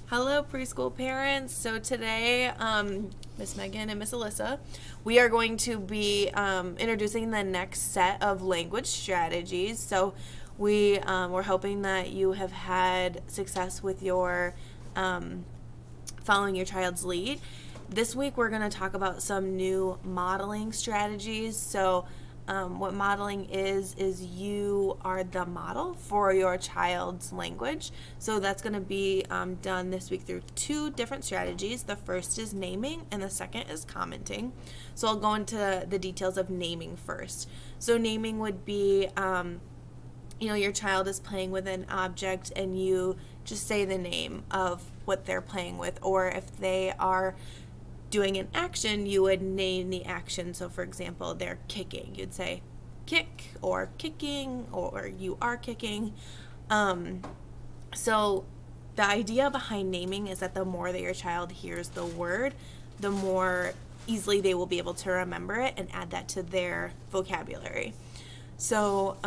Hello, preschool parents. So today, Miss Megan and Miss Alyssa, we are going to be introducing the next set of language strategies. So we're hoping that you have had success with your following your child's lead. This week, we're going to talk about some new modeling strategies. So what modeling is you are the model for your child's language. So that's going to be done this week through two different strategies. The first is naming and the second is commenting. So I'll go into the details of naming first. So naming would be, your child is playing with an object and you just say the name of what they're playing with, or if they are doing an action, you would name the action. So for example, they're kicking, you'd say kick or kicking or you are kicking. So the idea behind naming is that the more that your child hears the word, the more easily they will be able to remember it and add that to their vocabulary. So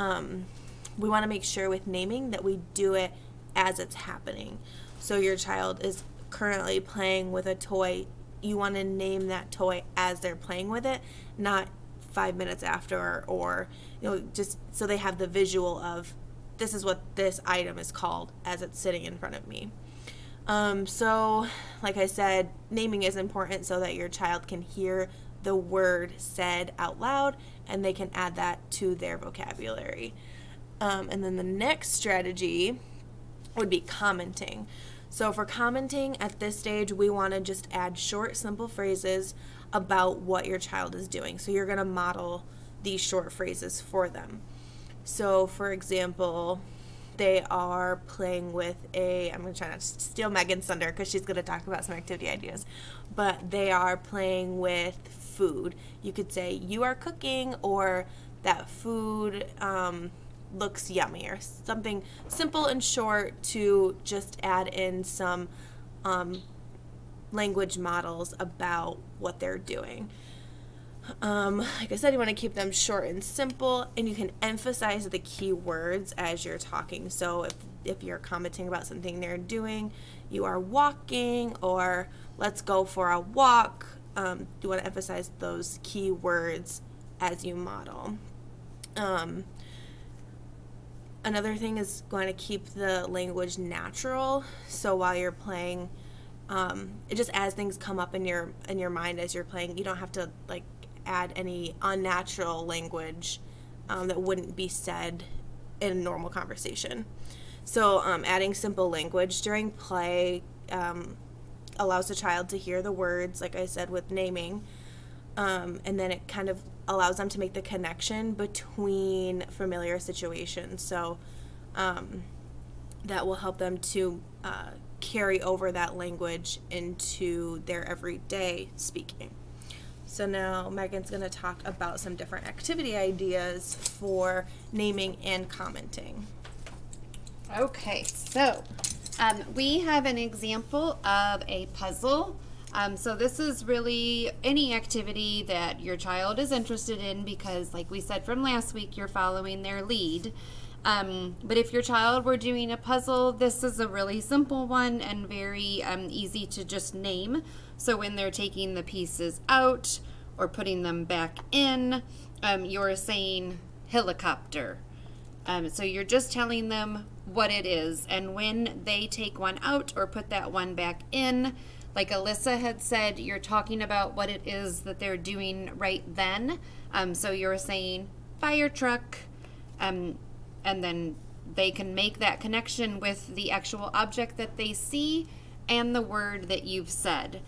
we want to make sure with naming that we do it as it's happening. So your child is currently playing with a toy, you want to name that toy as they're playing with it, not 5 minutes after, or just so they have the visual of this is what this item is called as it's sitting in front of me. So like I said, naming is important so that your child can hear the word said out loud and they can add that to their vocabulary. And then the next strategy would be commenting. So for commenting at this stage, we want to just add short, simple phrases about what your child is doing. So you're going to model these short phrases for them. So for example, they are playing with I'm going to try not to steal Megan's thunder because she's going to talk about some activity ideas, but they are playing with food. You could say, you are cooking, or that food looks yummy, or something simple and short to just add in some language models about what they're doing. Like I said, you want to keep them short and simple, and you can emphasize the key words as you're talking. So if you're commenting about something they're doing, you are walking, or let's go for a walk, you want to emphasize those key words as you model. Another thing is going to keep the language natural. So while you're playing, it just as things come up in your mind as you're playing, you don't have to like add any unnatural language that wouldn't be said in a normal conversation. So adding simple language during play allows the child to hear the words, like I said with naming, and then it kind of allows them to make the connection between familiar situations. So that will help them to carry over that language into their everyday speaking. So now Megan's going to talk about some different activity ideas for naming and commenting. Okay, so we have an example of a puzzle. So this is really any activity that your child is interested in because, like we said from last week, you're following their lead. But if your child were doing a puzzle, this is a really simple one and very easy to just name. So when they're taking the pieces out or putting them back in, you're saying helicopter. So you're just telling them what it is. And when they take one out or put that one back in, like Alyssa had said, you're talking about what it is that they're doing right then. So you're saying fire truck, and then they can make that connection with the actual object that they see and the word that you've said.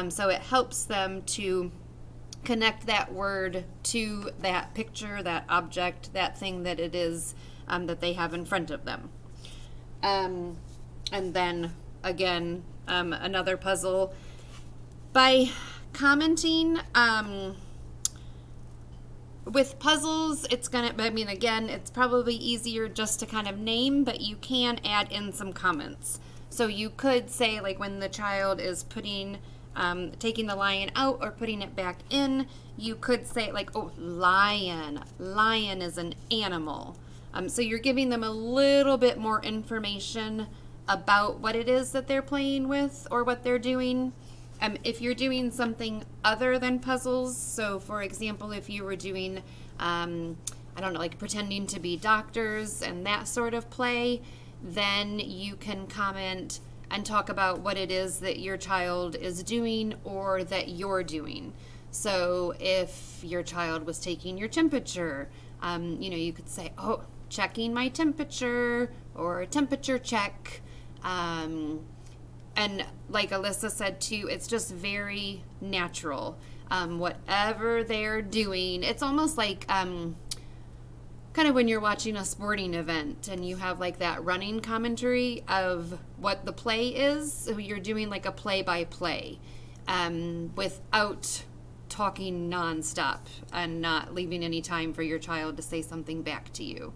So it helps them to connect that word to that picture, that object, that thing that it is that they have in front of them. And then again, another puzzle. By commenting, with puzzles, it's probably easier just to kind of name, but you can add in some comments. So you could say, like when the child is taking the lion out or putting it back in, you could say like, oh, lion. Lion is an animal. So you're giving them a little bit more information about what it is that they're playing with or what they're doing. If you're doing something other than puzzles, so for example, if you were doing, I don't know, like pretending to be doctors and that sort of play, then you can comment and talk about what it is that your child is doing or that you're doing. So if your child was taking your temperature, you know, you could say, oh, checking my temperature, or temperature check. And like Alyssa said too, it's just very natural. Whatever they're doing, it's almost like kind of when you're watching a sporting event and you have like that running commentary of what the play is. So you're doing like a play-by-play without talking nonstop and not leaving any time for your child to say something back to you.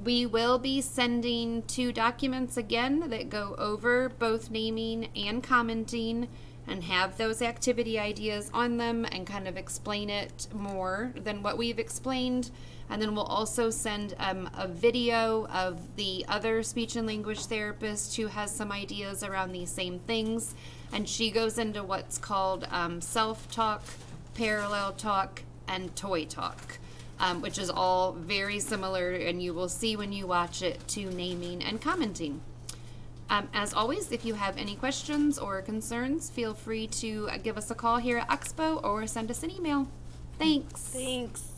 We will be sending 2 documents again that go over both naming and commenting and have those activity ideas on them and kind of explain it more than what we've explained. And then we'll also send a video of the other speech and language therapist who has some ideas around these same things. And she goes into what's called self-talk, parallel talk, and toy talk. Which is all very similar, and you will see when you watch it, to naming and commenting. As always, if you have any questions or concerns, feel free to give us a call here at Expo or send us an email. Thanks. Thanks.